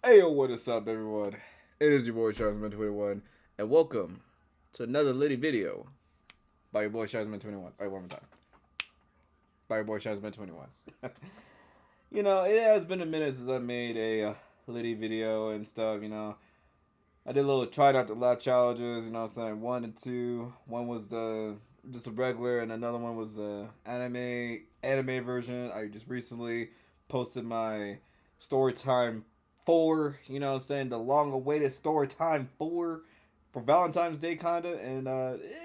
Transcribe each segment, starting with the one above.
Hey yo, what is up, everyone? It is your boy Sharsman21, and welcome to another Liddy video by your boy Sharsman21. Alright, one more time. By your boy Sharsman21. It has been a minute since I made a Liddy video and stuff, I did a little try not to laugh challenges, what I'm saying, 1 and 2. One was the just a regular, and another one was the anime version. I just recently posted my story time 4, what I'm saying, the long awaited story time 4 for Valentine's Day kinda, and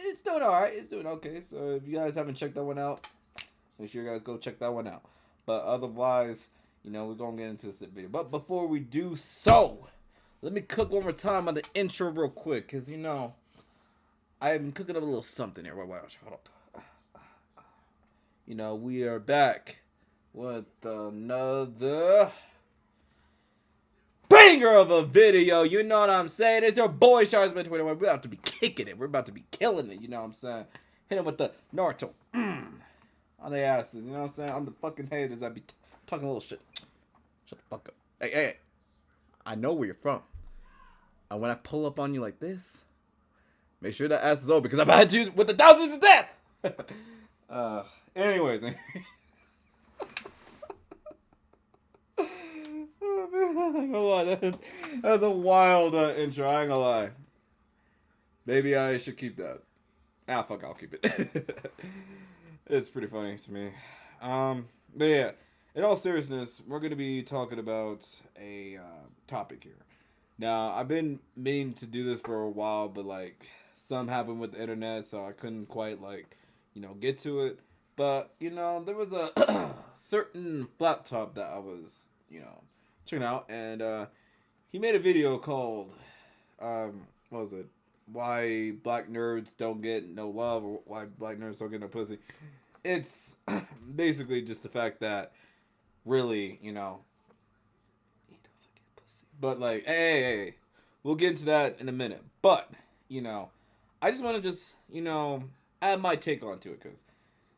it's doing alright, it's doing okay. So if you guys haven't checked that one out, make sure you guys go check that one out. But otherwise, we're gonna get into this video. But before we do so, let me cook one more time on the intro real quick, because I've been cooking up a little something here. Wait, hold up. We are back with another banger of a video. You know what I'm saying? It's your boy Sharsman21. We're about to be kicking it. We're about to be killing it. You know what I'm saying? Hit him with the Naruto on their asses. You know what I'm saying? On the fucking haters that be talking a little shit. Shut the fuck up. Hey. I know where you're from. And when I pull up on you like this, make sure that ass is over, because I've had you with the thousands of death. Anyways. Oh, man, I ain't gonna lie. That was a wild intro. I ain't gonna lie. Maybe I should keep that. Fuck, I'll keep it. It's pretty funny to me. But yeah, in all seriousness, we're gonna be talking about a topic here. Now, I've been meaning to do this for a while, but something happened with the internet, so I couldn't quite get to it. But there was a certain Flattop that I was checking out, and he made a video called what was it? Why black nerds don't get no love, or why black nerds don't get no pussy. It's basically just the fact that really, he doesn't get pussy. But hey, we'll get into that in a minute. But I just want to add my take onto it, because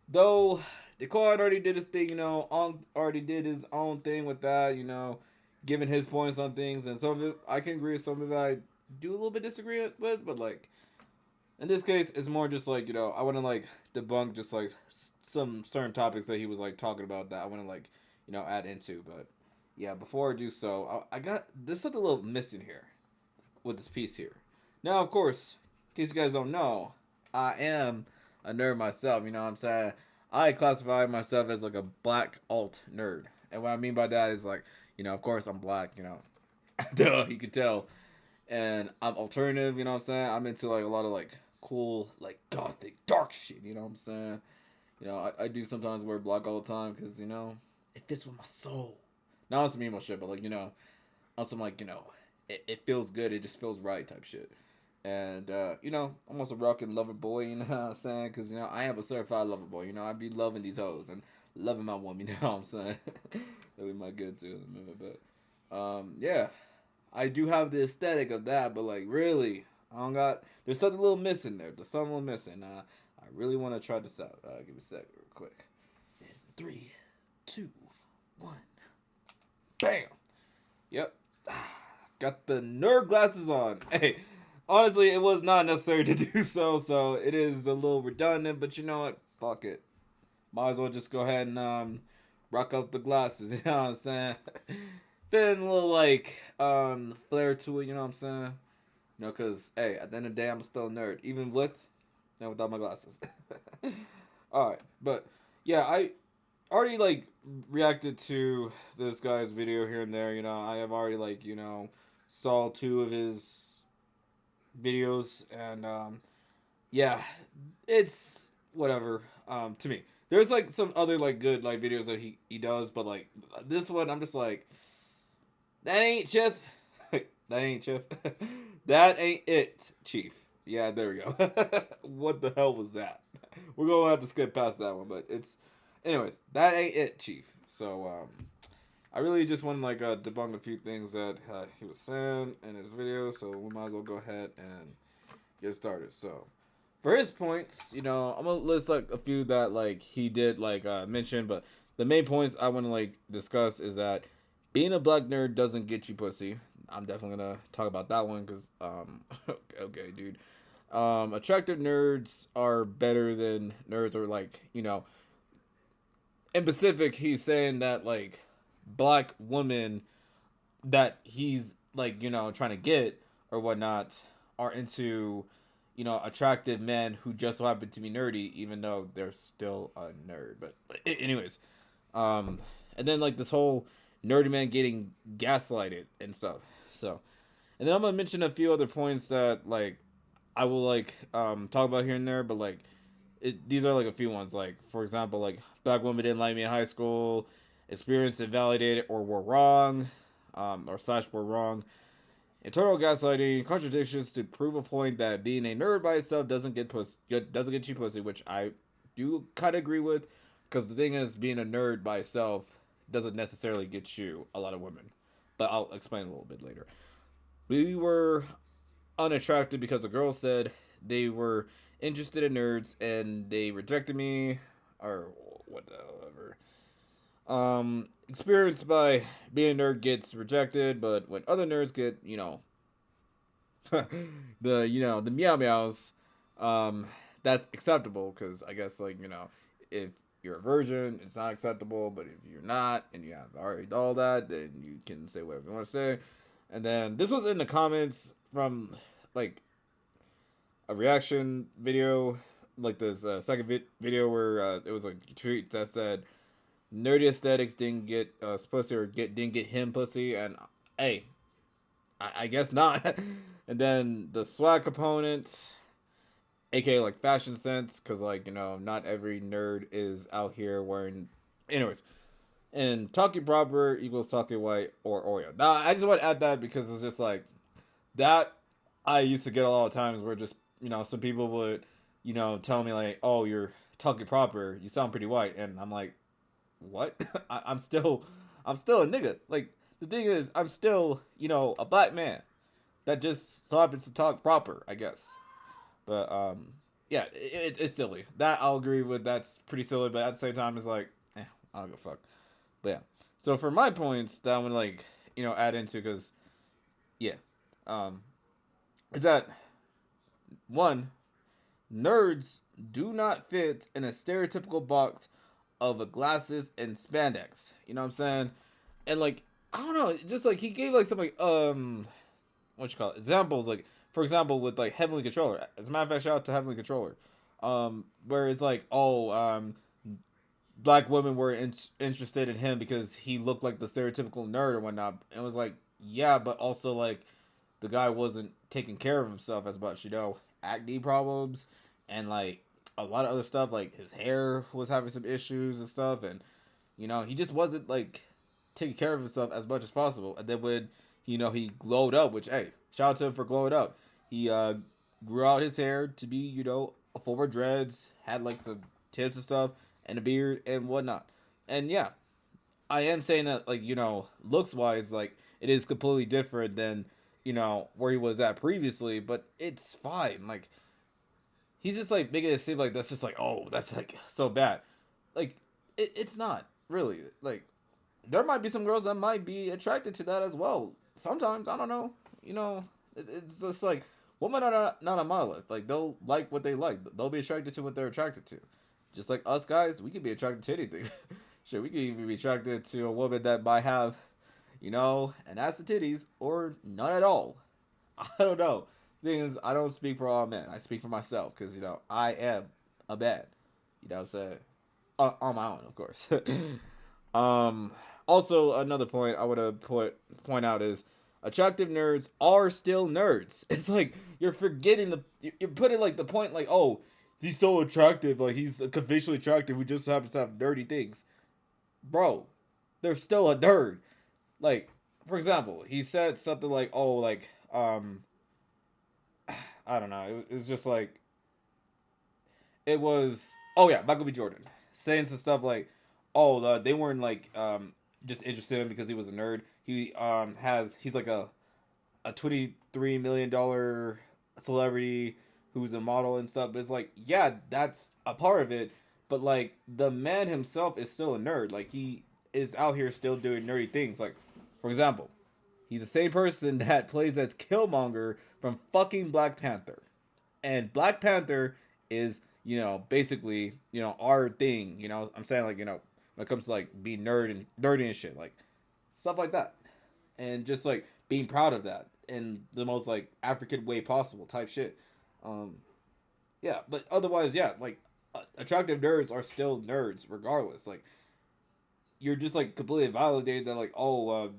though the Decard already did his thing, already did his own thing with that, giving his points on things, and some of it I can agree with, some of it I do a little bit disagree with, but in this case, it's more just I want to debunk just some certain topics that he was talking about that I want to add into. But yeah, before I do so, I got there's something a little missing here with this piece here. Now, of course, in case you guys don't know, I am a nerd myself. You know what I'm saying? I classify myself as a black alt nerd, and what I mean by that is of course I'm black. Duh, you can tell. And I'm alternative, you know what I'm saying? I'm into a lot of cool gothic dark shit, you know what I'm saying? I do sometimes wear black all the time because it fits with my soul. Not on some emo shit, but on some it feels good, it just feels right type shit. And I'm also rocking lover boy, you know what I'm saying? Because I am a certified lover boy, I be loving these hoes and loving my woman, you know what I'm saying? That we might get to in a minute, but yeah. I do have the aesthetic of that, but really, I don't got. There's something a little missing there. There's something a little missing. I really want to try this out. Give me a sec, real quick. 3, 2, 1, bam. Yep, got the nerd glasses on. Hey, honestly, it was not necessary to do so. So it is a little redundant, but you know what? Fuck it. Might as well just go ahead and rock out the glasses. You know what I'm saying? Been a little flair to it, you know what I'm saying? Cause hey, at the end of the day, I'm still a nerd, even with and without my glasses. Alright, but yeah, I already reacted to this guy's video here and there, I have already saw 2 of his videos, and yeah, it's whatever to me. There's some other good videos that he does, but this one I'm just that ain't Chief. That ain't Chief. That ain't it, Chief. Yeah, there we go. What the hell was that? We're gonna have to skip past that one, but anyways, that ain't it, Chief. So I really just want to debunk a few things that he was saying in his video, so we might as well go ahead and get started. So for his points, I'm gonna list a few that he did mention, but the main points I want to discuss is that being a black nerd doesn't get you pussy. I'm definitely gonna talk about that one because okay, dude. Attractive nerds are better than nerds, or like, in Pacific, he's saying that like black women that he's like, trying to get or whatnot are into, attractive men who just so happen to be nerdy, even though they're still a nerd. But anyways, um, and then like this whole nerdy man getting gaslighted and stuff. So, and then I'm gonna mention a few other points that like I will like talk about here and there, but like these are like a few ones. Like for example, like black women didn't like me in high school, experienced invalidated or were wrong, or slash were wrong. Internal gaslighting, contradictions to prove a point that being a nerd by itself doesn't get you pussy, which I do kind of agree with, because the thing is, being a nerd by itself doesn't necessarily get you a lot of women. But I'll explain a little bit later. We were unattracted because the girls said they were interested in nerds and they rejected me, or whatever. Experience by being a nerd gets rejected, but when other nerds get, the meow meows, that's acceptable, because I guess like, if you're a virgin, it's not acceptable, but if you're not and you have already all that, then you can say whatever you want to say. And then this was in the comments from like a reaction video, like this second video where it was like a tweet that said nerdy aesthetics didn't get pussy, or didn't get him pussy, and hey, I guess not. And then the swag component, aka like fashion sense, because like, not every nerd is out here wearing. Anyways, and talking proper equals talking white or Oreo. Now I just want to add that because it's just like that. I used to get a lot of times where just, some people would, tell me like, oh, you're talking proper, you sound pretty white, and I'm like, what? I'm still a nigga. Like the thing is, I'm still, a black man that just so happens to talk proper, I guess. But yeah, it's silly. That I'll agree with. That's pretty silly. But at the same time, it's like, I don't give a fuck. But yeah. So for my points that I'm gonna like, add into, because yeah, is that one, nerds do not fit in a stereotypical box of a glasses and spandex. You know what I'm saying? And like, I don't know, just like he gave like some like what you call it, examples, like for example with like Heavenly Controller. As a matter of fact, shout out to Heavenly Controller. Where it's like, oh, black women were interested in him because he looked like the stereotypical nerd or whatnot. And it was like, yeah, but also like the guy wasn't taking care of himself as much, acne problems and like a lot of other stuff, like his hair was having some issues and stuff, and he just wasn't like taking care of himself as much as possible. And then when he glowed up, which, hey, shout out to him for glowing up. He grew out his hair to be, a former dreads, had like some tips and stuff, and a beard and whatnot. And yeah, I am saying that like, looks wise, like it is completely different than, where he was at previously, but it's fine. Like he's just like making it seem like that's just like, oh, that's like so bad. Like it's not really. Like there might be some girls that might be attracted to that as well. Sometimes, I don't know. It's just like women are not a monolith. Like they'll like what they like. They'll be attracted to what they're attracted to. Just like us guys, we can be attracted to anything. Shit, we can even be attracted to a woman that might have, an ass and titties or none at all. I don't know. Thing is, I don't speak for all men. I speak for myself because I am a man. You know what I'm saying? On my own, of course. Also, another point I would have point out is attractive nerds are still nerds. It's like you're forgetting you're putting like the point like, oh, he's so attractive, like he's conventionally attractive who just happens to have nerdy things. Bro, they're still a nerd. Like, for example, he said something like, oh, like I don't know. It was just like it was. Oh yeah, Michael B. Jordan saying some stuff like, "Oh, they weren't like just interested in him because he was a nerd. He's like a $23 million celebrity who's a model and stuff." But it's like, yeah, that's a part of it. But like the man himself is still a nerd. Like he is out here still doing nerdy things. Like, for example, He's the same person that plays as Killmonger from fucking Black Panther. And Black Panther is, basically, our thing. I'm saying, like, when it comes to like being nerdy and shit, like stuff like that. And just like being proud of that in the most like African way possible type shit. Um yeah, but otherwise, yeah, like attractive nerds are still nerds regardless. Like you're just like completely validated that like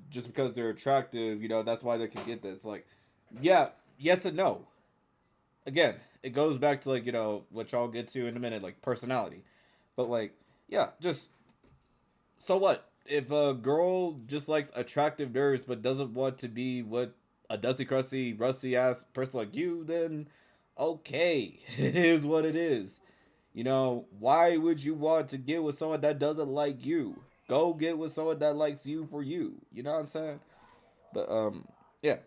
just because they're attractive, that's why they can get this. Like yeah, yes and no. Again, it goes back to like what y'all get to in a minute, like personality. But like yeah, just so what if a girl just likes attractive nerds but doesn't want to be what a dusty crusty rusty ass person like you, then okay, it is what it is. Why would you want to get with someone that doesn't like you? Go get with someone that likes you for you. You know what I'm saying? But yeah.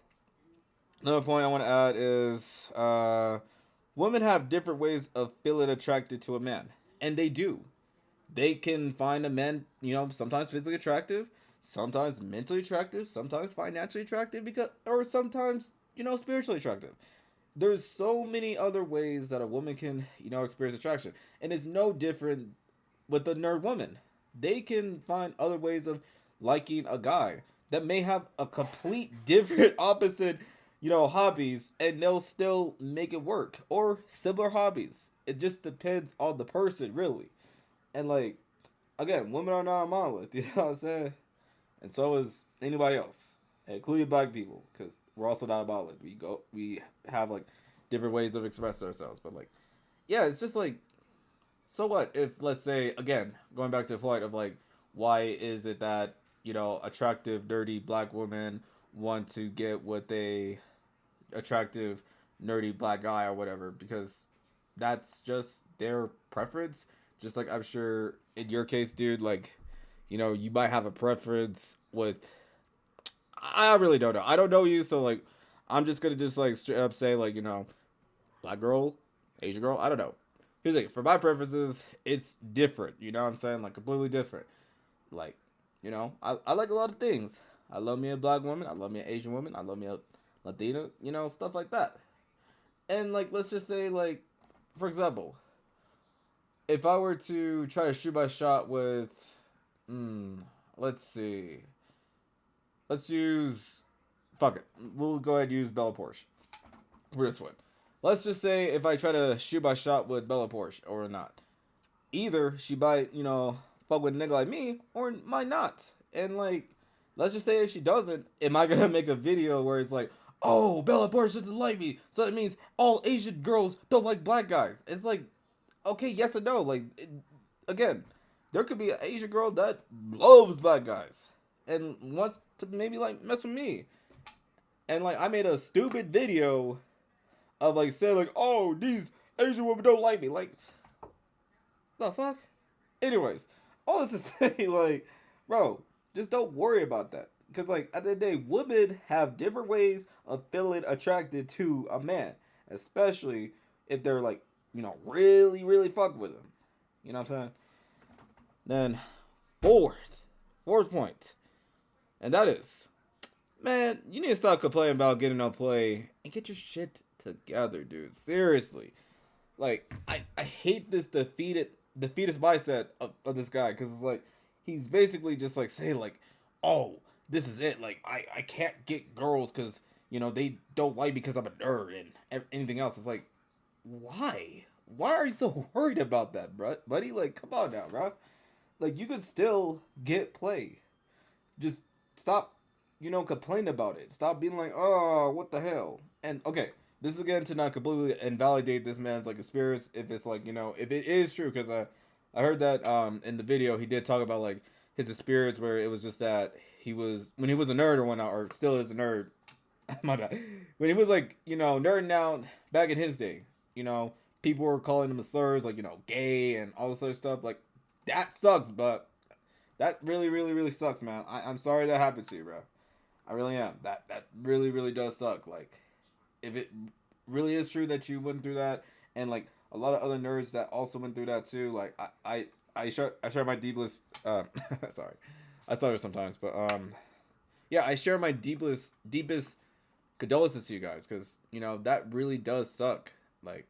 Another point I want to add is women have different ways of feeling attracted to a man, and they do. They can find a man, sometimes physically attractive, sometimes mentally attractive, sometimes financially attractive, or sometimes spiritually attractive. There's so many other ways that a woman can experience attraction, and it's no different with the nerd woman. They can find other ways of liking a guy that may have a complete different opposite hobbies, and they'll still make it work, or similar hobbies. It just depends on the person, really. And like again, women are not a monolith, you know what I'm saying? And so is anybody else, including black people, because we're also not a monolith. We have like different ways of expressing ourselves, but like, yeah, it's just like, so what if, let's say, again, going back to the point of like, why is it that attractive, dirty black women want to get with a attractive, nerdy black guy or whatever? Because that's just their preference. Just like I'm sure in your case, dude, like, you might have a preference with. I really don't know. I don't know you, so like, I'm just gonna just like straight up say like, black girl, Asian girl. I don't know. Here's the thing. For my preferences, it's different. You know what I'm saying? Like completely different. Like, I like a lot of things. I love me a black woman. I love me an Asian woman. I love me a Latina. Stuff like that. And like, let's just say like, for example, if I were to try to shoot my shot with, let's see, let's use, fuck it, we'll go ahead and use Bella Porsche for this one. Let's just say if I try to shoot my shot with Bella Porsche or not, either she might, fuck with a nigga like me or might not. And like, let's just say if she doesn't, am I gonna make a video where it's like, oh, Bella Porsche doesn't like me, so that means all Asian girls don't like black guys? It's like, okay, yes and no. Like, again, there could be an Asian girl that loves black guys and wants to maybe like mess with me. And like, I made a stupid video of like saying like, oh, these Asian women don't like me. Like, the fuck? Anyways, all this to say, like, bro, just don't worry about that. Because, like, at the end of the day, women have different ways of feeling attracted to a man. Especially if they're, like, really, really fuck with him. You know what I'm saying? Then, fourth point. And that is, man, you need to stop complaining about getting no play and get your shit together, dude. Seriously. Like, I hate this defeatist mindset of this guy, because it's like he's basically just like saying like, oh, this is it, like I can't get girls because they don't like me because I'm a nerd and anything else. It's like, why are you so worried about that, bro, buddy? Like, come on now, bro. Like, you could still get play. Just stop complaining about it. Stop being like, oh, what the hell. And okay, this is again to not completely invalidate this man's like experience, if it's like if it is true, because I heard that in the video he did talk about like his experience where it was just that he was, when he was a nerd or whatnot, or still is a nerd. My bad. When he was like nerding out back in his day, people were calling him slurs like gay and all this other stuff. Like, that sucks, but that really really really sucks, man. I'm sorry that happened to you, bro. I really am. That really really does suck. Like, if it really is true that you went through that, and like a lot of other nerds that also went through that too, like I share my deepest sorry, I stutter sometimes, but yeah, I share my deepest condolences to you guys, because that really does suck. Like,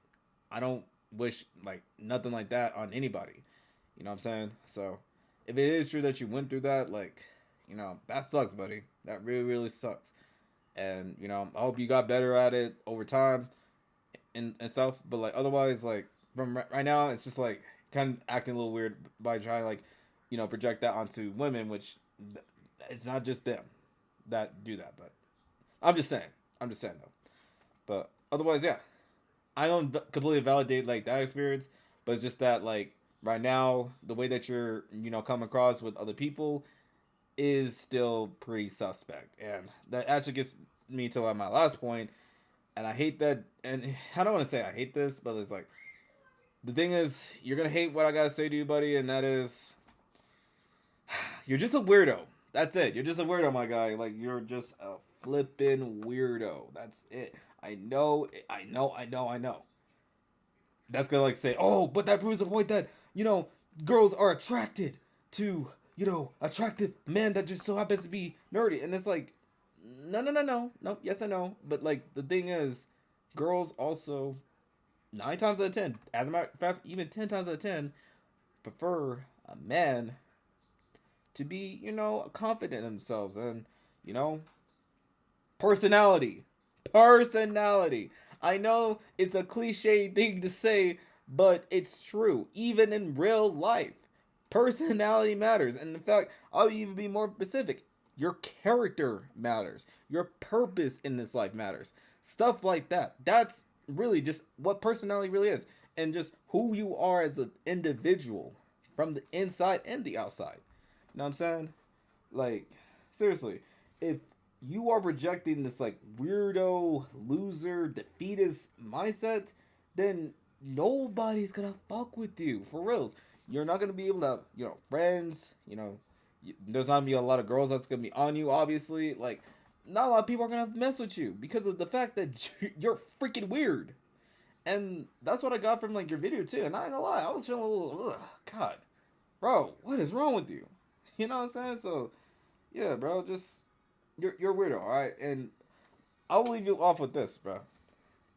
I don't wish like nothing like that on anybody. You know what I'm saying? So, if it is true that you went through that, like, that sucks, buddy. That really, really sucks. And I hope you got better at it over time and stuff. But like, otherwise, like from right now, it's just like kind of acting a little weird by trying to like, project that onto women, which it's not just them that do that. But I'm just saying. I'm just saying though. But otherwise, yeah, I don't completely validate like that experience, but it's just that like right now the way that you're come across with other people is still pretty suspect, and that actually gets me to like my last point. And I hate that, and I don't want to say I hate this, but it's like the thing is you're gonna hate what I gotta say to you, buddy, and that is you're just a weirdo. That's it. You're just a weirdo, my guy. Like you're just a flippin' weirdo. That's it. I know. I know. I know. I know. That's gonna like say, oh, but that proves the point that girls are attracted to attractive men that just so happens to be nerdy, and it's like, no, no, no, no, no. Yes, I know, but like the thing is, girls also 9 times out of 10, as a matter of fact, even 10 times out of 10, prefer a man to be confident in themselves and you know personality. Personality. I know it's a cliche thing to say, but it's true. Even in real life, personality matters. And in fact, I'll even be more specific. Your character matters. Your purpose in this life matters. Stuff like that. That's really just what personality really is. And just who you are as an individual from the inside and the outside. You know what I'm saying? Like, seriously, if you are projecting this like weirdo, loser, defeatist mindset, then nobody's gonna fuck with you for reals. You're not gonna be able to, friends. There's not gonna be a lot of girls that's gonna be on you. Obviously, like not a lot of people are gonna mess with you because of the fact that you're freaking weird. And that's what I got from like your video too. And I ain't gonna lie, I was feeling a little, ugh, God, bro, what is wrong with you? You know what I'm saying? So yeah, bro, just you're weirdo, all right. And I'll leave you off with this, bro.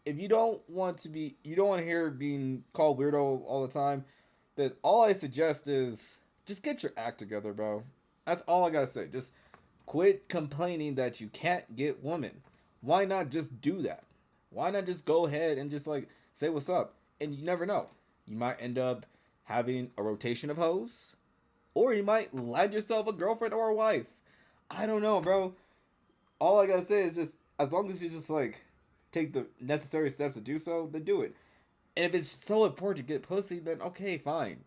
If you don't want to hear being called weirdo all the time, then all I suggest is just get your act together, bro. That's all I gotta say. Just quit complaining that you can't get women. Why not just do that? Why not just go ahead and just like say what's up? And you never know. You might end up having a rotation of hoes, or you might land yourself a girlfriend or a wife. I don't know, bro. All I gotta say is just as long as you just like take the necessary steps to do so, then do it. And if it's so important to get pussy, then okay, fine.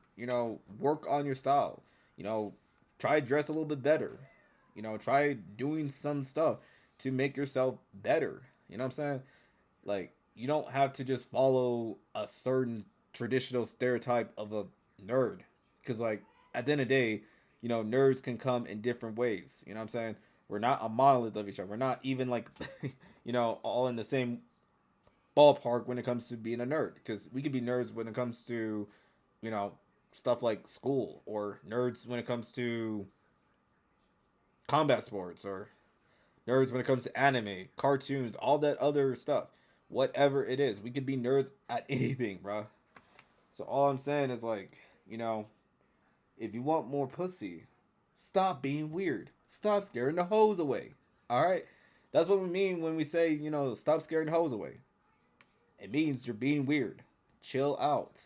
Work on your style. You know, try to dress a little bit better. Try doing some stuff to make yourself better. You know what I'm saying? Like, you don't have to just follow a certain traditional stereotype of a nerd. Because, like, at the end of the day, nerds can come in different ways. You know what I'm saying? We're not a monolith of each other. We're not even, like, all in the same ballpark when it comes to being a nerd. Because we could be nerds when it comes to, you know, stuff like school, or nerds when it comes to combat sports, or nerds when it comes to anime, cartoons, all that other stuff. Whatever it is, we could be nerds at anything, bro. So all I'm saying is like, you know, if you want more pussy, stop being weird. Stop scaring the hoes away. All right, that's what we mean when we say, stop scaring the hoes away. It means you're being weird. Chill out.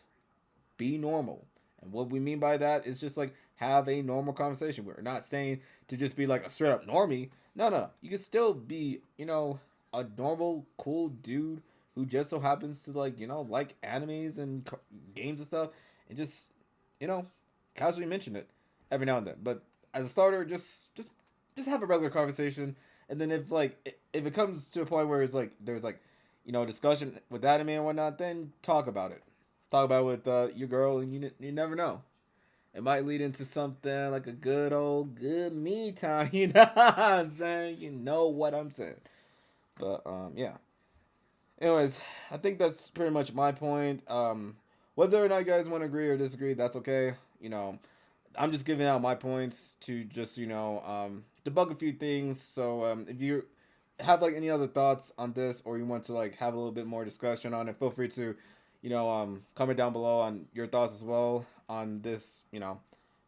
Be normal. And what we mean by that is just like have a normal conversation. We're not saying to just be like a straight up normie. No, no, no. You can still be, a normal, cool dude who just so happens to like, like animes and games and stuff, and just, you know, casually mention it every now and then. But as a starter, just have a regular conversation. And then if it comes to a point where it's like there's like, discussion with anime and whatnot, then talk about it. Talk about it with your girl, and you never know. It might lead into something like a good me time. You know what I'm saying? You know what I'm saying. But yeah. Anyways, I think that's pretty much my point. Whether or not you guys want to agree or disagree, that's okay. I'm just giving out my points to just debug a few things. So if you have like any other thoughts on this, or you want to like have a little bit more discussion on it, feel free to comment down below on your thoughts as well on this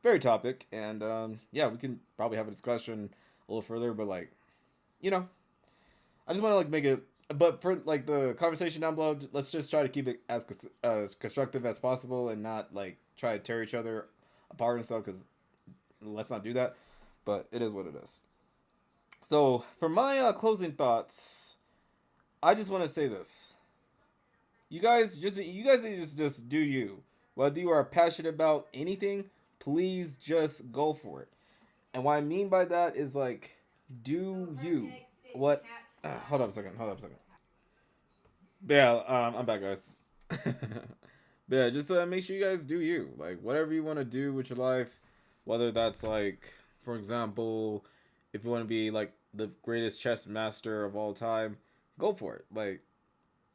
very topic. And yeah, we can probably have a discussion a little further. But like you know I just want to like make it. But for like the conversation down below, let's just try to keep it as constructive as possible and not like try to tear each other apart and stuff. Because let's not do that. But it is what it is. So for my closing thoughts, I just want to say this: you guys need to just do you. Whether you are passionate about anything, please just go for it. And what I mean by that is like, do you. What? Hold up a second. Hold up a second. Yeah, I'm back, guys. Yeah, just make sure you guys do you. Like, whatever you want to do with your life, whether that's like, for example, if you want to be like the greatest chess master of all time, go for it. Like,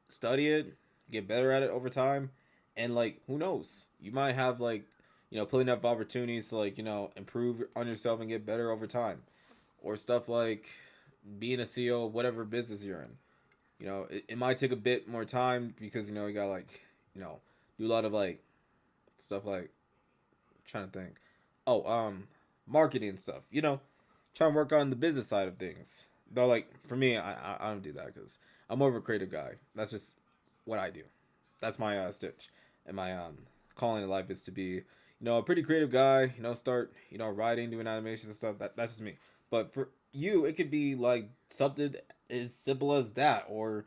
study it, get better at it over time, and like, who knows? You might have like, pulling up opportunities to like, improve on yourself and get better over time, or stuff like being a CEO of whatever business you're in. It might take a bit more time because you got like do a lot of like stuff like trying to think. Oh, marketing stuff. Trying to work on the business side of things. Though, like for me, I don't do that because I'm more of a creative guy. That's just what I do. That's my stitch, and my calling in life is to be a pretty creative guy. Start writing, doing animations and stuff. That's just me. But for you, it could be like something as simple as that, or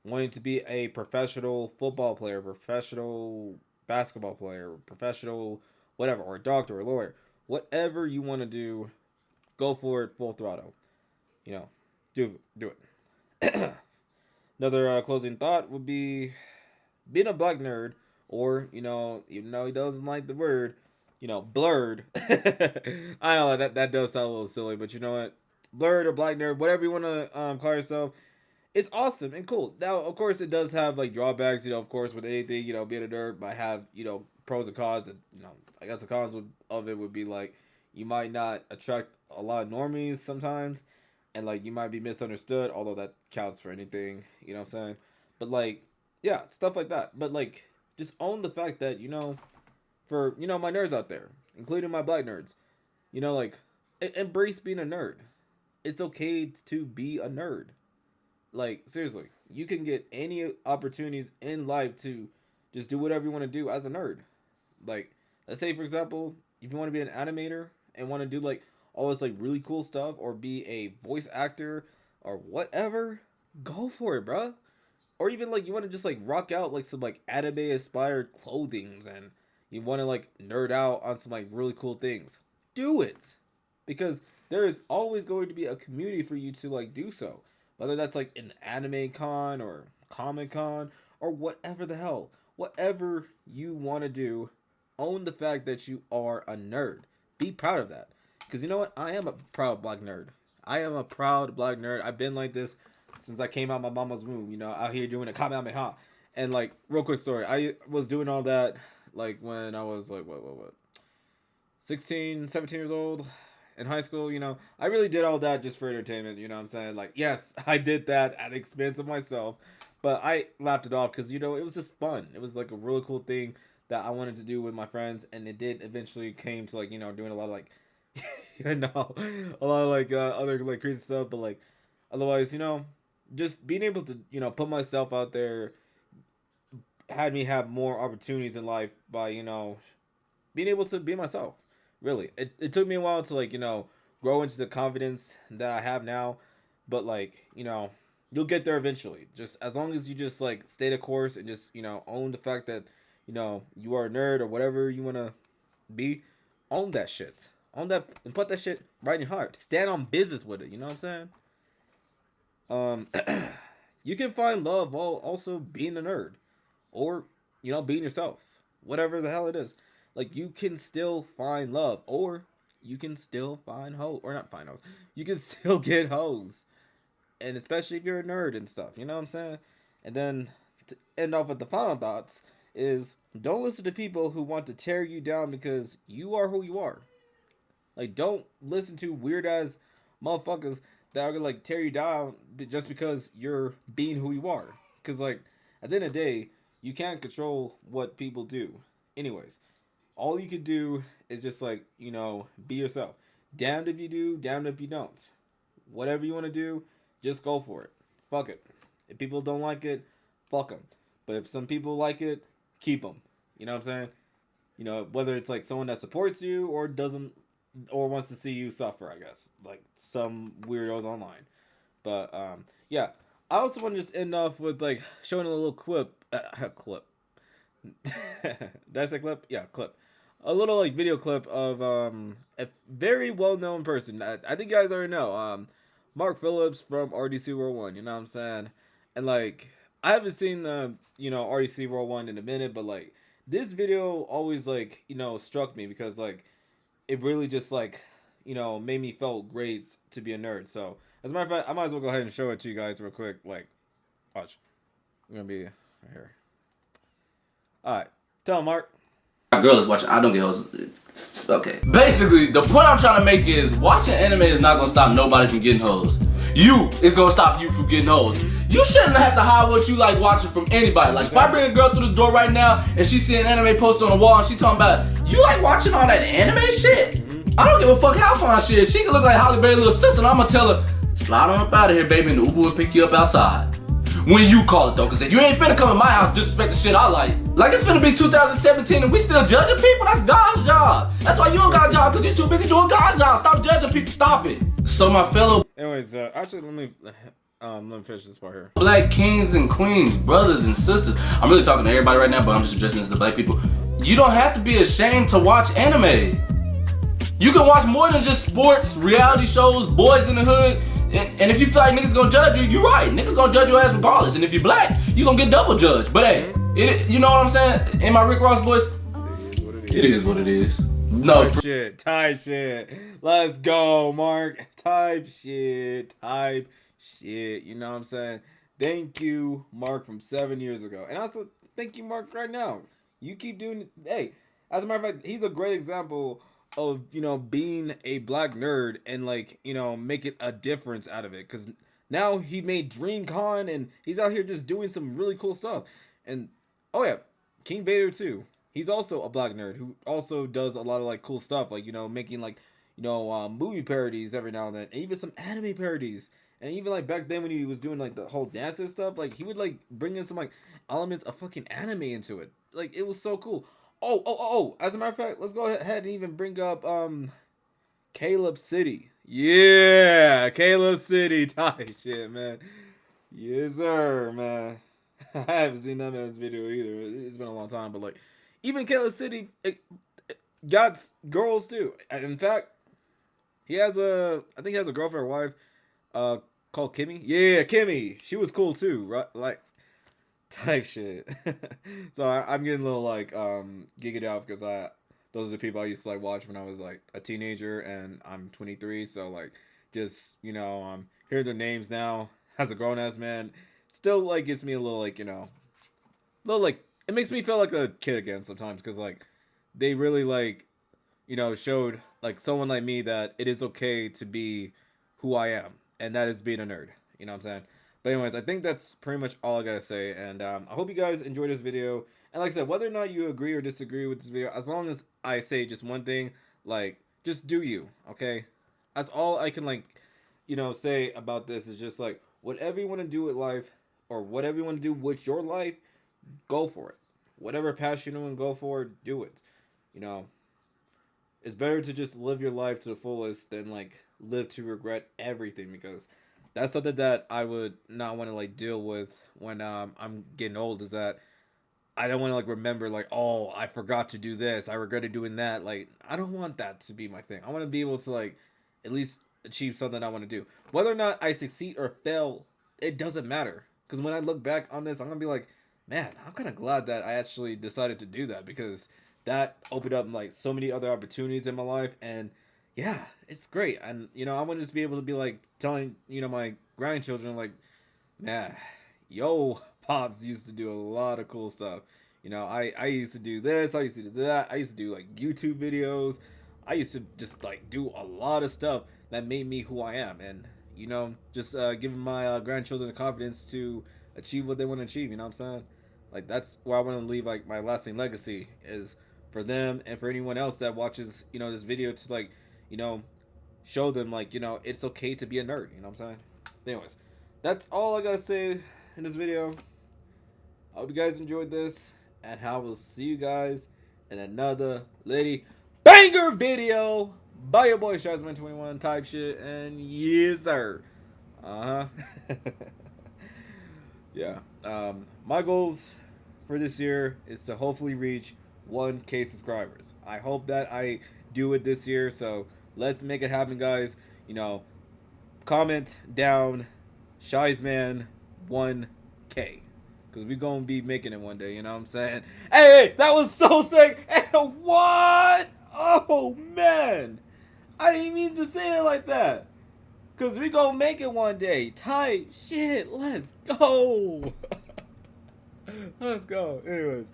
wanting to be a professional football player, professional basketball player, professional whatever, or a doctor, or a lawyer. Whatever you want to do, go for it full throttle. You know, do it. Another closing thought would be being a black nerd, or even though he doesn't like the word, blurred. I know that does sound a little silly, but you know what, blurred or black nerd, whatever you want to call yourself, it's awesome and cool. Now, of course, it does have like drawbacks. Of course, with anything, being a nerd might have pros and cons. And I guess the cons of it would be like you might not attract a lot of normies sometimes, and like you might be misunderstood. Although that counts for anything, you know what I'm saying? But like, yeah, stuff like that. But like, just own the fact that for my nerds out there, including my black nerds, like embrace being a nerd. It's okay to be a nerd. Like, seriously, you can get any opportunities in life to just do whatever you want to do as a nerd. Like, let's say, for example, if you want to be an animator and want to do, like, all this, like, really cool stuff, or be a voice actor or whatever, go for it, bruh. Or even, like, you want to just, like, rock out, like, some, like, anime-inspired clothings, and you want to, like, nerd out on some, like, really cool things. Do it! Because there is always going to be a community for you to, like, do so. Whether that's like an anime con or comic con or whatever the hell. Whatever you want to do, own the fact that you are a nerd. Be proud of that. Because you know what? I am a proud black nerd. I am a proud black nerd. I've been like this since I came out my mama's womb, out here doing a kamehameha. And like, real quick story. I was doing all that like when I was like, what? 16, 17 years old in high school. I really did all that just for entertainment. You know what I'm saying? Like, yes, I did that at the expense of myself, but I laughed it off because, it was just fun. It was like a really cool thing that I wanted to do with my friends, and it did eventually came to like, doing a lot of like, a lot of like other like crazy stuff, but like, otherwise, just being able to, put myself out there had me have more opportunities in life by, being able to be myself. Really, it took me a while to like grow into the confidence that I have now, but like you'll get there eventually. Just as long as you just like stay the course and just own the fact that you are a nerd or whatever you wanna be, own that shit, own that and put that shit right in your heart. Stand on business with it. You know what I'm saying? You can find love while also being a nerd, or being yourself, whatever the hell it is. Like, you can still find love, or you can still find hoes, or not find hoes. You can still get hoes, and especially if you're a nerd and stuff. You know what I'm saying? And then to end off with the final thoughts is, don't listen to people who want to tear you down because you are who you are. Like, don't listen to weird ass motherfuckers that are gonna like tear you down just because you're being who you are. Because like at the end of the day, you can't control what people do. Anyways, all you could do is just like be yourself. Damned if you do, damned if you don't. Whatever you want to do, just go for it. Fuck it. If people don't like it, fuck them. But if some people like it, keep them. You know what I'm saying? Whether it's like someone that supports you or doesn't, or wants to see you suffer, I guess. Like some weirdos online. But yeah. I also want to just end off with like showing a little clip. Clip. That's a clip? Yeah, clip. A little like video clip of a very well known person. I think you guys already know. Mark Phillips from RDC World 1, you know what I'm saying? And like I haven't seen the, RDC World 1 in a minute, but like this video always like, struck me because like it really just like, made me felt great to be a nerd. So as a matter of fact, I might as well go ahead and show it to you guys real quick. Like, watch. I'm gonna be right here. Alright. Tell him, Mark. My girl is watching. I don't get hoes. Okay. Basically, the point I'm trying to make is watching anime is not gonna stop nobody from getting hoes. It's gonna stop you from getting hoes. You shouldn't have to hide what you like watching from anybody. Like if I bring a girl through this door right now and she see an anime poster on the wall and she talking about, you like watching all that anime shit? I don't give a fuck how fine she is. She can look like Halle Berry's little sister and I'm gonna tell her, slide on up out of here, baby, and the Uber will pick you up outside. When you call it though, cause you ain't finna come in my house disrespect the shit I like. Like it's finna be 2017 and we still judging people? That's God's job. That's why you don't got a job, cause you're too busy doing God's job. Stop judging people, stop it. So my fellow Actually let me finish this part here. black kings and queens, brothers and sisters. I'm really talking to everybody right now, but I'm just addressing this to black people. You don't have to be ashamed to watch anime. You can watch more than just sports, reality shows, boys in the hood. And if you feel like niggas gonna judge you, you right. Niggas gonna judge your ass regardless. And if you black, you gonna get double judged. But hey, you know what I'm saying? In my Rick Ross voice, it is what it is. No, Type shit. Let's go, Mark. Type shit. You know what I'm saying? Thank you, Mark, from 7 years ago. And also, thank you, Mark, right now. You keep doing it. Hey, as a matter of fact, he's a great example of, being a black nerd and, like, making a difference out of it. Because now he made DreamCon and he's out here just doing some really cool stuff. And, oh yeah, King Vader, too. He's also a black nerd who also does a lot of, like, cool stuff. Like, making, like, movie parodies every now and then. And even some anime parodies. And even, like, back then when he was doing, like, the whole dance and stuff, like, he would, like, bring in some, like, elements of fucking anime into it. Like, it was so cool. Oh, as a matter of fact, let's go ahead and even bring up, Caleb City. Yeah, Caleb City type shit, man. Yes, sir, man. I haven't seen that man's video either. It's been a long time, but, like, even Caleb City got girls, too. In fact, I think he has a girlfriend or wife, called Kimmy. Yeah, Kimmy. She was cool, too, right? Like, type shit. So I'm getting a little like gigged out because those are the people I used to like watch when I was like a teenager, and I'm 23, so like just hearing their names now as a grown ass man still like gets me a little like little like it makes me feel like a kid again sometimes because like they really like showed like someone like me that it is okay to be who I am, and that is being a nerd. You know what I'm saying? But anyways, I think that's pretty much all I gotta say, and I hope you guys enjoyed this video. And like I said, whether or not you agree or disagree with this video, as long as I say just one thing, like, just do you, okay? That's all I can, like, say about this is just, like, whatever you want to do with life, or whatever you want to do with your life, go for it. Whatever passion you want to go for, do it. It's better to just live your life to the fullest than, like, live to regret everything, because that's something that I would not want to like deal with when I'm getting old, is that I don't want to like remember like, oh, I forgot to do this, I regretted doing that. Like, I don't want that to be my thing. I want to be able to like at least achieve something I want to do. Whether or not I succeed or fail, it doesn't matter. Because when I look back on this, I'm going to be like, man, I'm kind of glad that I actually decided to do that, because that opened up like so many other opportunities in my life. And yeah, it's great. And, I want to just be able to be like telling, my grandchildren, like, man, yo, Pops used to do a lot of cool stuff. I used to do this, I used to do that, I used to do like YouTube videos. I used to just like do a lot of stuff that made me who I am, and you know, just giving my grandchildren the confidence to achieve what they want to achieve. You know what I'm saying? Like that's where I want to leave like my lasting legacy is for them and for anyone else that watches you know this video to like you know show them like you know it's okay to be a nerd. You know what I'm saying? Anyways, that's all I gotta say in this video. I hope you guys enjoyed this, and I will see you guys in another Lady Banger video by your boy Shazman21 type shit, and yes sir. Uh-huh. Yeah. My goals for this year is to hopefully reach 1K subscribers. I hope that I do it this year, so let's make it happen, guys. You know, comment down Shiesman 1K. Because we're going to be making it one day, you know what I'm saying? Hey, that was so sick! Hey, what? Oh, man! I didn't mean to say it like that. Because we going to make it one day. Tight shit, let's go! Let's go. Anyways,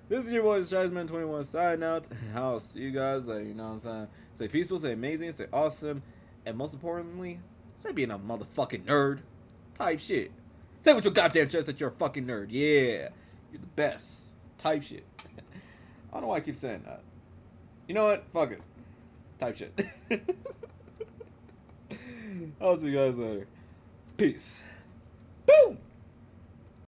this is your boy Shiesman21 signing out. And I'll see you guys later, you know what I'm saying? Stay peaceful, stay amazing, stay awesome. And most importantly, stay being a motherfucking nerd. Type shit. Say with your goddamn chest that you're a fucking nerd. Yeah. You're the best. Type shit. I don't know why I keep saying that. You know what? Fuck it. Type shit. I'll see you guys later. Peace. Boom!